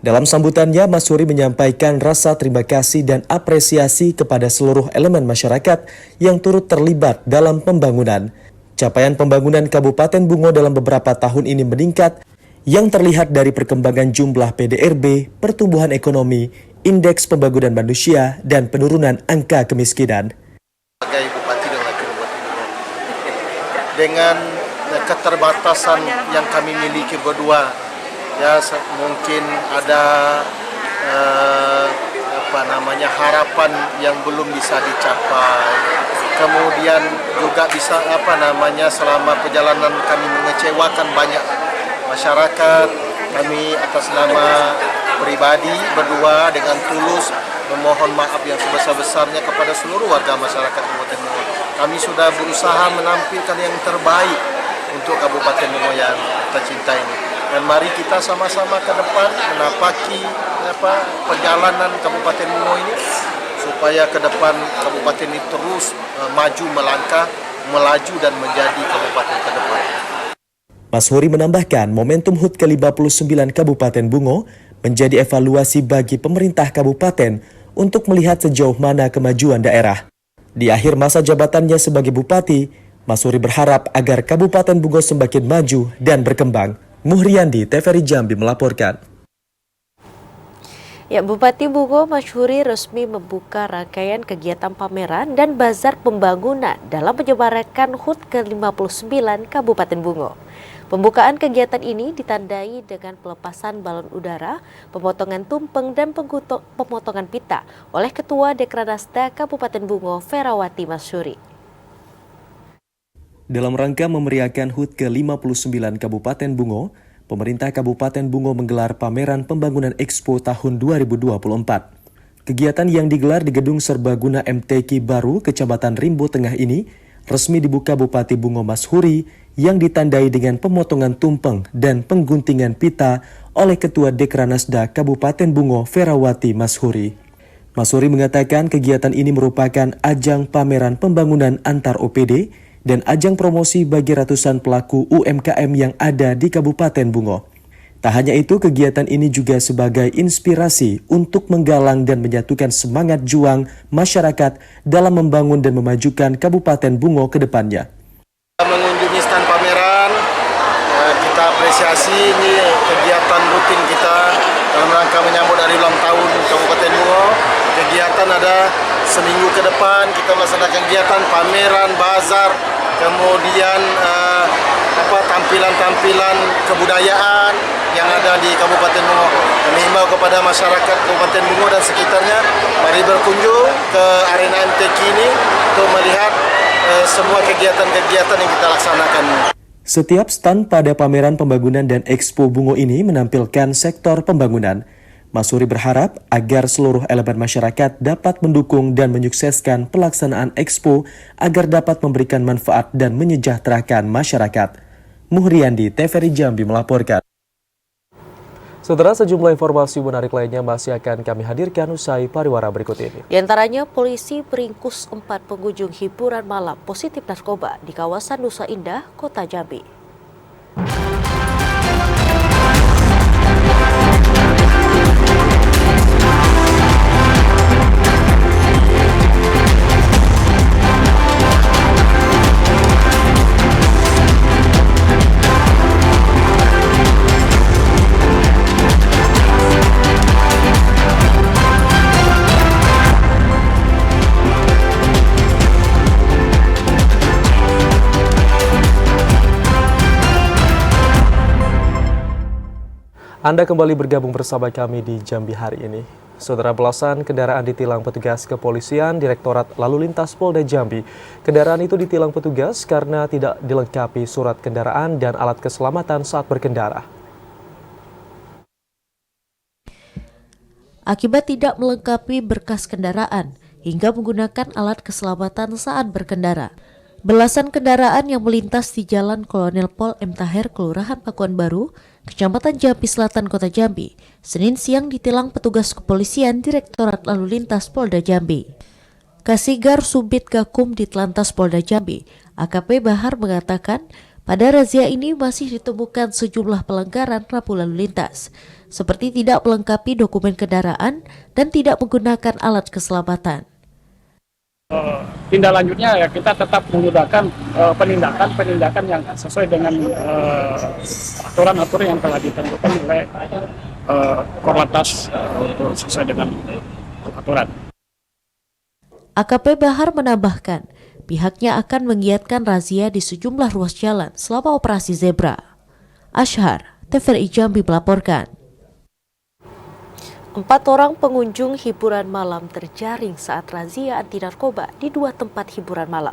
Dalam sambutannya, Masuri menyampaikan rasa terima kasih dan apresiasi kepada seluruh elemen masyarakat yang turut terlibat dalam pembangunan. Capaian pembangunan Kabupaten Bungo dalam beberapa tahun ini meningkat, yang terlihat dari perkembangan jumlah PDRB, pertumbuhan ekonomi, indeks pembangunan manusia, dan penurunan angka kemiskinan. Sebagai Bupati dan Wakil Bupati Bungo, dengan keterbatasan yang kami miliki berdua, ya mungkin ada harapan yang belum bisa dicapai. Kemudian juga bisa selama perjalanan kami mengecewakan banyak masyarakat. Kami atas nama pribadi berdua dengan tulus memohon maaf yang sebesar-besarnya kepada seluruh warga masyarakat Kabupaten Bungo. Kami sudah berusaha menampilkan yang terbaik untuk Kabupaten Bungo yang tercinta ini. Dan mari kita sama-sama ke depan menapaki perjalanan Kabupaten Bungo ini supaya ke depan kabupaten ini terus maju melangkah, melaju dan menjadi kabupaten ke depan. Masuri menambahkan momentum HUT ke-59 Kabupaten Bungo menjadi evaluasi bagi pemerintah kabupaten untuk melihat sejauh mana kemajuan daerah. Di akhir masa jabatannya sebagai bupati, Masuri berharap agar Kabupaten Bungo semakin maju dan berkembang. Muhriandi, TVRI Jambi melaporkan. Ya, Bupati Bungo Masuri resmi membuka rangkaian kegiatan pameran dan bazar pembangunan dalam menyemarakan HUT ke-59 Kabupaten Bungo. Pembukaan kegiatan ini ditandai dengan pelepasan balon udara, pemotongan tumpeng dan pemotongan pita oleh Ketua Dekranasda Kabupaten Bungo Ferawati Masuri. Dalam rangka memeriahkan HUT ke-59 Kabupaten Bungo, pemerintah Kabupaten Bungo menggelar pameran pembangunan Expo tahun 2024. Kegiatan yang digelar di Gedung Serbaguna MTQ Baru, Kecamatan Rimbo Tengah ini resmi dibuka Bupati Bungo Mashuri yang ditandai dengan pemotongan tumpeng dan pengguntingan pita oleh Ketua Dekranasda Kabupaten Bungo Ferawati Mashuri. Mashuri mengatakan kegiatan ini merupakan ajang pameran pembangunan antar OPD dan ajang promosi bagi ratusan pelaku UMKM yang ada di Kabupaten Bungo. Tak hanya itu, kegiatan ini juga sebagai inspirasi untuk menggalang dan menyatukan semangat juang masyarakat dalam membangun dan memajukan Kabupaten Bungo ke depannya. Mengunjungi stand pameran, kita apresiasi ini kegiatan rutin kita dalam rangka menyambut hari ulang tahun Kabupaten Bungo. Kegiatan ada seminggu ke depan, kita melaksanakan kegiatan pameran, bazar, kemudian tampilan-tampilan kebudayaan yang ada di Kabupaten Bungo. Kami himbau kepada masyarakat Kabupaten Bungo dan sekitarnya, mari berkunjung ke arena MTQ ini untuk melihat semua kegiatan-kegiatan yang kita laksanakan. Setiap stand pada pameran pembangunan dan Expo Bungo ini menampilkan sektor pembangunan. Mashuri berharap agar seluruh elemen masyarakat dapat mendukung dan menyukseskan pelaksanaan Expo agar dapat memberikan manfaat dan menyejahterakan masyarakat. Muhriandi, TVRI Jambi melaporkan. Saudara, sejumlah informasi menarik lainnya masih akan kami hadirkan usai pariwara berikut ini. Di antaranya, polisi meringkus 4 pengunjung hiburan malam positif narkoba di kawasan Nusa Indah, Kota Jambi. Anda kembali bergabung bersama kami di Jambi hari ini. Saudara, belasan kendaraan ditilang petugas kepolisian Direktorat Lalu Lintas Polda Jambi. Kendaraan itu ditilang petugas karena tidak dilengkapi surat kendaraan dan alat keselamatan saat berkendara. Akibat tidak melengkapi berkas kendaraan hingga menggunakan alat keselamatan saat berkendara, belasan kendaraan yang melintas di Jalan Kolonel Pol M. Taher, Kelurahan Pakuan Baru, Kecamatan Jambi Selatan, Kota Jambi, Senin siang ditilang petugas kepolisian Direktorat Lalu Lintas Polda Jambi. Kasigar Subit Gakum Ditlantas Polda Jambi, AKP Bahar mengatakan, pada razia ini masih ditemukan sejumlah pelanggaran rambu lalu lintas, seperti tidak melengkapi dokumen kendaraan dan tidak menggunakan alat keselamatan. Tindak lanjutnya ya kita tetap menggunakan penindakan yang sesuai dengan aturan-aturan yang telah ditentukan oleh Korlantas untuk sesuai dengan aturan. AKP Bahar menambahkan, pihaknya akan menggiatkan razia di sejumlah ruas jalan selama operasi Zebra. Ashar, TVRI Jambi melaporkan. 4 orang pengunjung hiburan malam terjaring saat razia anti narkoba di 2 tempat hiburan malam.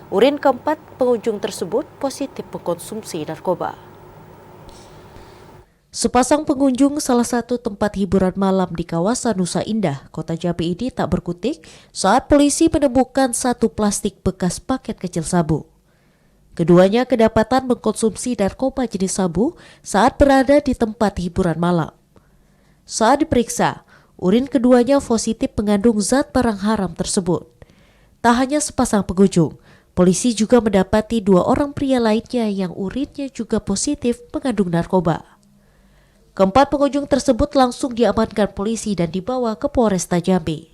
Urin keempat pengunjung tersebut positif mengkonsumsi narkoba. Sepasang pengunjung salah satu tempat hiburan malam di kawasan Nusa Indah, Kota Jambi ini tak berkutik saat polisi menemukan 1 plastik bekas paket kecil sabu. Keduanya kedapatan mengkonsumsi narkoba jenis sabu saat berada di tempat hiburan malam. Saat diperiksa, urin keduanya positif mengandung zat barang haram tersebut. Tak hanya sepasang pengunjung, polisi juga mendapati 2 orang pria lainnya yang urinnya juga positif mengandung narkoba. Keempat pengunjung tersebut langsung diamankan polisi dan dibawa ke Polresta Jambi.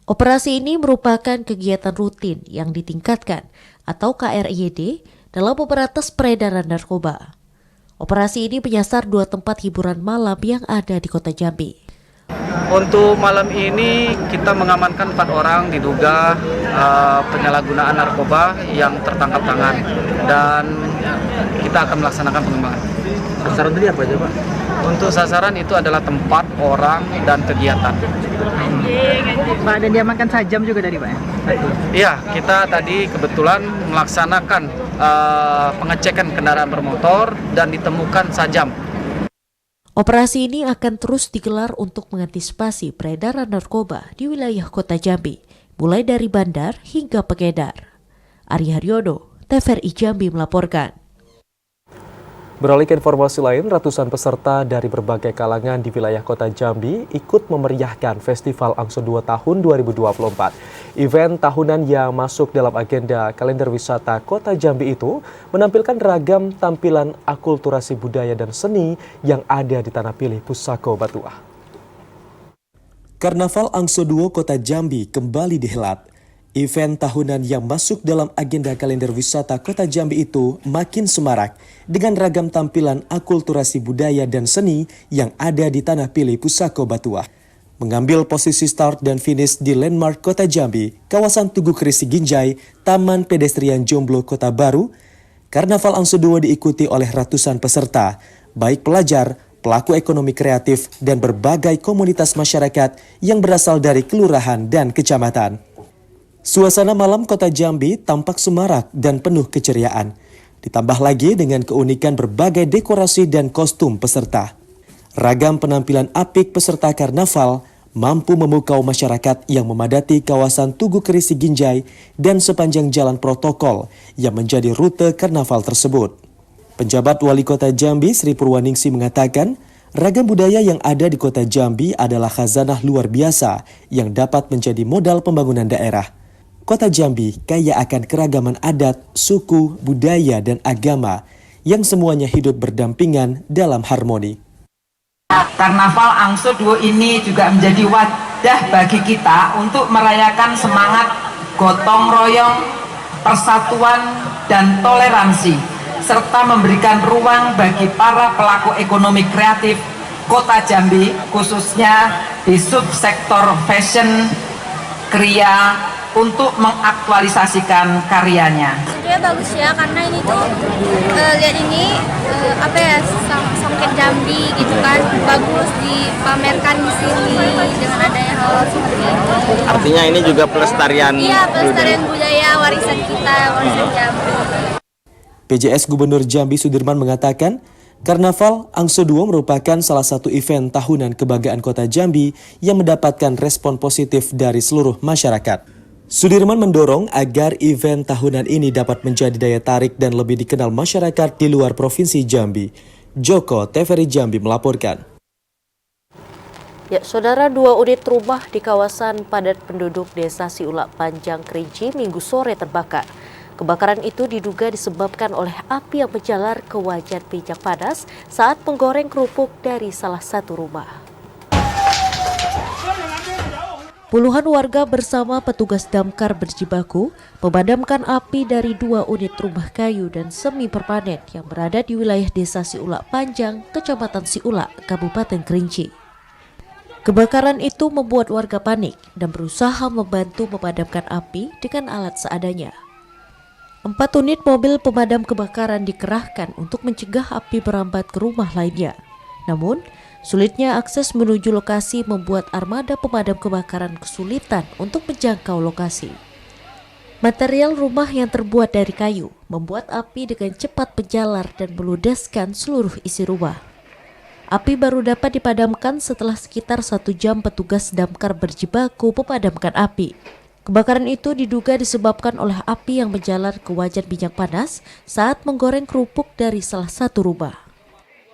Operasi ini merupakan kegiatan rutin yang ditingkatkan atau KRYD dalam memberantas peredaran narkoba. Operasi ini menyasar 2 tempat hiburan malam yang ada di Kota Jambi. Untuk malam ini kita mengamankan 4 orang diduga penyalahgunaan narkoba yang tertangkap tangan dan kita akan melaksanakan pengembangan. Sasaran tadi apa aja, Pak? Untuk sasaran itu adalah tempat, orang, dan kegiatan. Pak, dan diamankan sajam juga tadi, Pak? Iya, kita tadi kebetulan melaksanakan pengecekan kendaraan bermotor dan ditemukan sajam. Operasi ini akan terus digelar untuk mengantisipasi peredaran narkoba di wilayah Kota Jambi, mulai dari bandar hingga pengedar. Arya Haryodo, TVRI Jambi melaporkan. Beralih ke informasi lain, ratusan peserta dari berbagai kalangan di wilayah kota Jambi ikut memeriahkan Festival Angso 2 tahun 2024. Event tahunan yang masuk dalam agenda kalender wisata kota Jambi itu menampilkan ragam tampilan akulturasi budaya dan seni yang ada di Tanah Pilih Pusako Batuah. Karnaval Angso 2 kota Jambi kembali dihelat. Event tahunan yang masuk dalam agenda kalender wisata kota Jambi itu makin semarak dengan ragam tampilan akulturasi budaya dan seni yang ada di Tanah Pilih Pusako Batuah. Mengambil posisi start dan finish di landmark kota Jambi, kawasan Tugu Krisi Ginjai, Taman Pedestrian Jomblo Kota Baru, Karnaval Angso 2 diikuti oleh ratusan peserta, baik pelajar, pelaku ekonomi kreatif, dan berbagai komunitas masyarakat yang berasal dari kelurahan dan kecamatan. Suasana malam kota Jambi tampak semarak dan penuh keceriaan. Ditambah lagi dengan keunikan berbagai dekorasi dan kostum peserta. Ragam penampilan apik peserta karnaval mampu memukau masyarakat yang memadati kawasan Tugu Krisi Ginjai dan sepanjang jalan protokol yang menjadi rute karnaval tersebut. Penjabat Wali Kota Jambi Sri Purwaningsi mengatakan, ragam budaya yang ada di kota Jambi adalah khazanah luar biasa yang dapat menjadi modal pembangunan daerah. Kota Jambi kaya akan keragaman adat, suku, budaya, dan agama yang semuanya hidup berdampingan dalam harmoni. Karnaval Angso 2 ini juga menjadi wadah bagi kita untuk merayakan semangat gotong royong, persatuan, dan toleransi, serta memberikan ruang bagi para pelaku ekonomi kreatif Kota Jambi, khususnya di subsektor fashion, kriya, untuk mengaktualisasikan karyanya. Sebetulnya bagus ya, karena ini tuh lihat ini songket Jambi gitu kan, bagus dipamerkan di sini dengan adanya hal seperti ini. Artinya ini juga pelestarian. Iya, pelestarian budaya warisan kita, warisan Jambi. PJS Gubernur Jambi Sudirman mengatakan, Karnaval Angso 2 merupakan salah satu event tahunan kebanggaan kota Jambi yang mendapatkan respon positif dari seluruh masyarakat. Sudirman mendorong agar event tahunan ini dapat menjadi daya tarik dan lebih dikenal masyarakat di luar Provinsi Jambi. Joko, TVRI Jambi melaporkan. Ya, saudara, 2 unit rumah di kawasan padat penduduk Desa Siulak Panjang Kerinci Minggu sore terbakar. Kebakaran itu diduga disebabkan oleh api yang menjalar ke wajan minyak panas saat menggoreng kerupuk dari salah satu rumah. Puluhan warga bersama petugas damkar berjibaku memadamkan api dari 2 unit rumah kayu dan semi permanen yang berada di wilayah Desa Siulak Panjang, Kecamatan Siulak, Kabupaten Kerinci. Kebakaran itu membuat warga panik dan berusaha membantu memadamkan api dengan alat seadanya. 4 unit mobil pemadam kebakaran dikerahkan untuk mencegah api merambat ke rumah lainnya. Namun, sulitnya akses menuju lokasi membuat armada pemadam kebakaran kesulitan untuk menjangkau lokasi. Material rumah yang terbuat dari kayu membuat api dengan cepat menjalar dan meludeskan seluruh isi rumah. Api baru dapat dipadamkan setelah sekitar 1 jam petugas damkar berjibaku memadamkan api. Kebakaran itu diduga disebabkan oleh api yang menjalar ke wajan minyak panas saat menggoreng kerupuk dari salah satu rumah.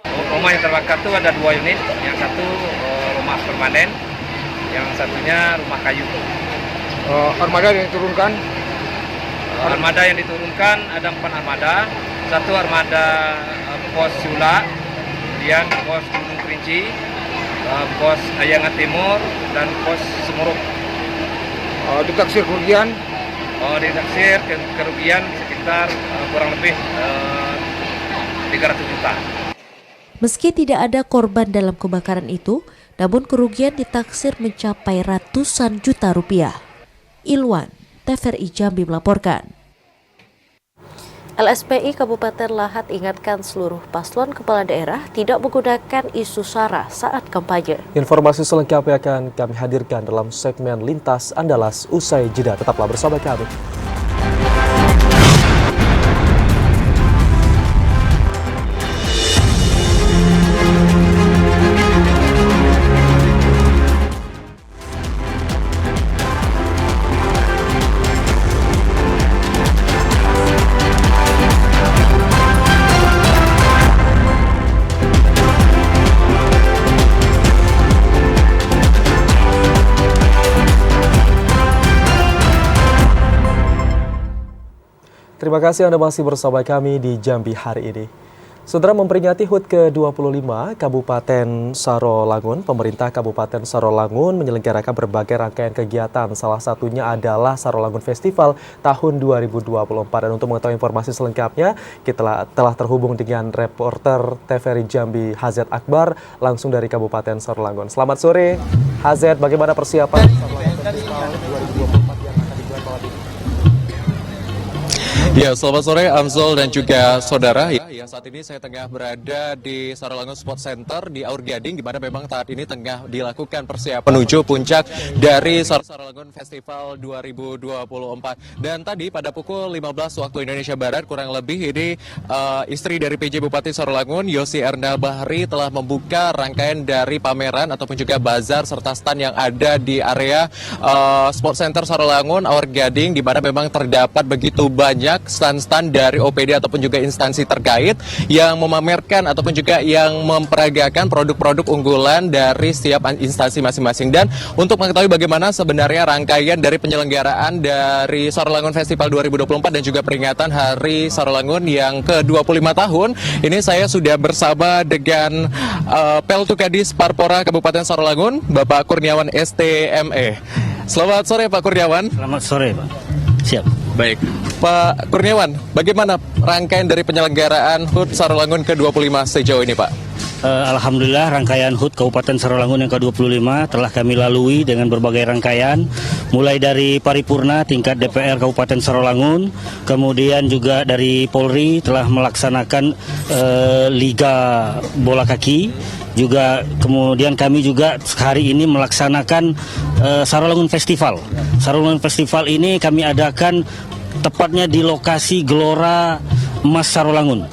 Rumah yang terbakar itu ada 2 unit, yang satu rumah permanen, yang satunya rumah kayu. Armada yang diturunkan? Armada yang diturunkan ada 4 armada, satu armada pos Siulak, kemudian pos Gunung Kerinci, pos Ayangan Timur, dan pos Semuruk. Ditaksir kerugian? Ditaksir kerugian sekitar kurang lebih 300 juta. Meski tidak ada korban dalam kebakaran itu, namun kerugian ditaksir mencapai ratusan juta rupiah. Ilwan, TVRI Jambi melaporkan. LSPI Kabupaten Lahat ingatkan seluruh paslon kepala daerah tidak menggunakan isu sara saat kampanye. Informasi selengkapnya akan kami hadirkan dalam segmen Lintas Andalas usai jeda. Tetaplah bersama kami. Terima kasih Anda masih bersama kami di Jambi hari ini. Saudara, memperingati HUT ke-25 Kabupaten Sarolangun, pemerintah Kabupaten Sarolangun menyelenggarakan berbagai rangkaian kegiatan. Salah satunya adalah Sarolangun Festival tahun 2024. Dan untuk mengetahui informasi selengkapnya, kita telah terhubung dengan reporter TVRI Jambi Hazet Akbar langsung dari Kabupaten Sarolangun. Selamat sore, Hazet. Bagaimana persiapan Sarolangun Festival 2024 yang akan digelar malam ini? Ya, selamat sore Amzol dan juga saudara. Ya, saat ini saya tengah berada di Sarolangun Sport Center di Aur Gading, di mana memang saat ini tengah dilakukan persiapan menuju puncak dari Sarolangun Festival 2024. Dan tadi pada pukul 15 waktu Indonesia Barat, kurang lebih ini istri dari PJ Bupati Sarolangun, Yosi Erna Bahri, telah membuka rangkaian dari pameran ataupun juga bazar serta stand yang ada di area Sport Center Sarolangun Aur Gading, di mana memang terdapat begitu banyak stand-stand dari OPD ataupun juga instansi terkait yang memamerkan ataupun juga yang memperagakan produk-produk unggulan dari setiap instansi masing-masing. Dan untuk mengetahui bagaimana sebenarnya rangkaian dari penyelenggaraan dari Sarolangun Festival 2024 dan juga peringatan Hari Sarolangun yang ke-25 tahun, ini saya sudah bersama dengan Peltu Kadis Parpora Kabupaten Sarolangun, Bapak Kurniawan STME. Selamat sore Pak Kurniawan. Selamat sore Pak. Siap. Baik, Pak Kurniawan, bagaimana rangkaian dari penyelenggaraan HUT Sarolangun ke-25 sejauh ini, Pak? Alhamdulillah, rangkaian HUT Kabupaten Sarolangun yang ke-25 telah kami lalui dengan berbagai rangkaian, mulai dari paripurna tingkat DPR Kabupaten Sarolangun, kemudian juga dari Polri telah melaksanakan Liga Bola Kaki, juga kemudian kami juga hari ini melaksanakan Sarolangun Festival. Sarolangun Festival ini kami adakan tepatnya di lokasi Gelora Emas Sarolangun,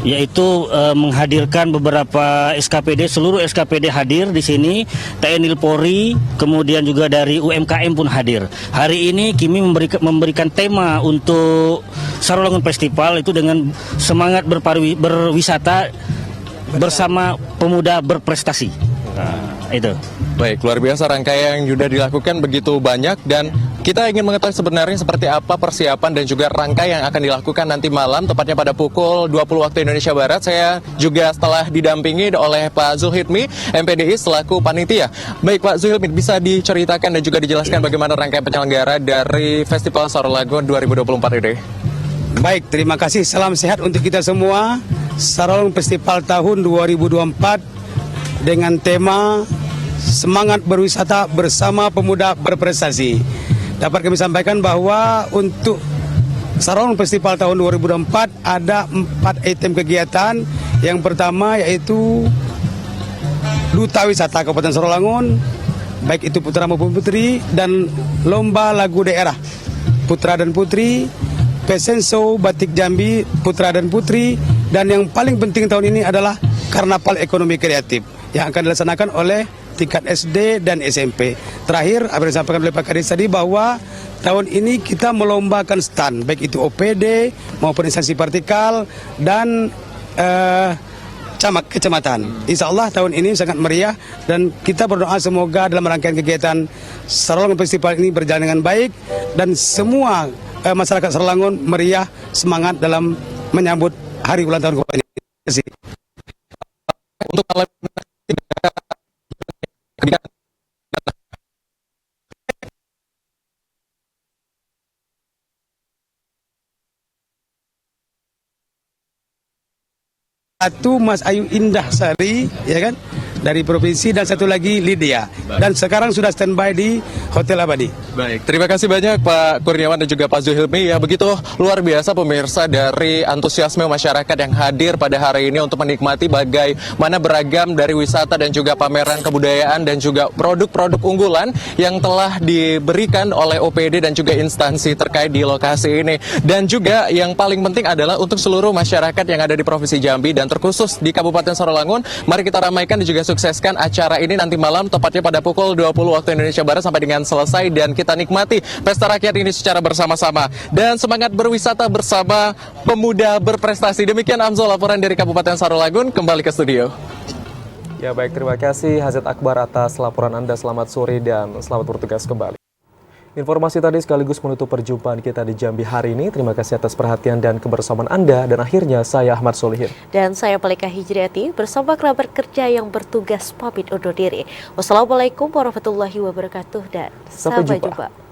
yaitu menghadirkan beberapa SKPD, seluruh SKPD hadir di sini, TNI Polri, kemudian juga dari UMKM pun hadir. Hari ini kami memberikan tema untuk Sarolangun Festival itu dengan semangat berwisata bersama pemuda berprestasi. Nah, itu. Baik, luar biasa rangkaian yang sudah dilakukan begitu banyak, dan kita ingin mengetahui sebenarnya seperti apa persiapan dan juga rangkaian yang akan dilakukan nanti malam, tepatnya pada pukul 20 waktu Indonesia Barat. Saya juga setelah didampingi oleh Pak Zulhidmi, MPDI selaku panitia. Baik Pak Zulhidmi, bisa diceritakan dan juga dijelaskan bagaimana rangkaian penyelenggara dari Festival Sarolangun 2024 ini? Baik, terima kasih. Salam sehat untuk kita semua. Sarolangun Festival tahun 2024 dengan tema Semangat Berwisata Bersama Pemuda Berprestasi. Dapat kami sampaikan bahwa untuk Sarolangun Festival tahun 2024 ada 4 item kegiatan. Yang pertama yaitu Duta Wisata Kabupaten Sarolangun, baik itu putra maupun putri, dan lomba lagu daerah putra dan putri, fashion show batik Jambi putra dan putri, dan yang paling penting tahun ini adalah Karnaval Ekonomi Kreatif yang akan dilaksanakan oleh tingkat SD dan SMP. Terakhir, apa yang disampaikan oleh Pak Kadis tadi bahwa tahun ini kita melombakan stand, baik itu OPD maupun instansi vertikal dan kecamatan. Insya Allah tahun ini sangat meriah, dan kita berdoa semoga dalam rangkaian kegiatan Sarolangun Festival ini berjalan dengan baik, dan semua masyarakat Sarolangun meriah, semangat dalam menyambut hari ulang tahun Kabupaten ini. Terima kasih. Untuk malam satu Mas Ayu Indah Sari, ya kan, dari provinsi, dan satu lagi Lydia. Dan sekarang sudah standby di Hotel Abadi. Baik, terima kasih banyak Pak Kurniawan dan juga Pak Zulhidmi. Ya, begitu luar biasa pemirsa dari antusiasme masyarakat yang hadir pada hari ini untuk menikmati bagaimana beragam dari wisata dan juga pameran kebudayaan dan juga produk-produk unggulan yang telah diberikan oleh OPD dan juga instansi terkait di lokasi ini. Dan juga yang paling penting adalah untuk seluruh masyarakat yang ada di Provinsi Jambi dan terkhusus di Kabupaten Sarolangun, mari kita ramaikan dan juga sukseskan acara ini nanti malam, tepatnya pada pukul 20 waktu Indonesia Barat sampai dengan selesai, dan kita nikmati pesta rakyat ini secara bersama-sama dan semangat berwisata bersama pemuda berprestasi. Demikian Amzol, laporan dari Kabupaten Sarolangun, kembali ke studio. Ya baik, terima kasih Hazet Akbar atas laporan Anda. Selamat sore dan selamat bertugas kembali. Informasi tadi sekaligus menutup perjumpaan kita di Jambi hari ini. Terima kasih atas perhatian dan kebersamaan Anda. Dan akhirnya saya Ahmad Solihin. Dan saya Malika Hijriati bersama kerabat kerja yang bertugas pamit undur diri. Wassalamualaikum warahmatullahi wabarakatuh dan sampai jumpa.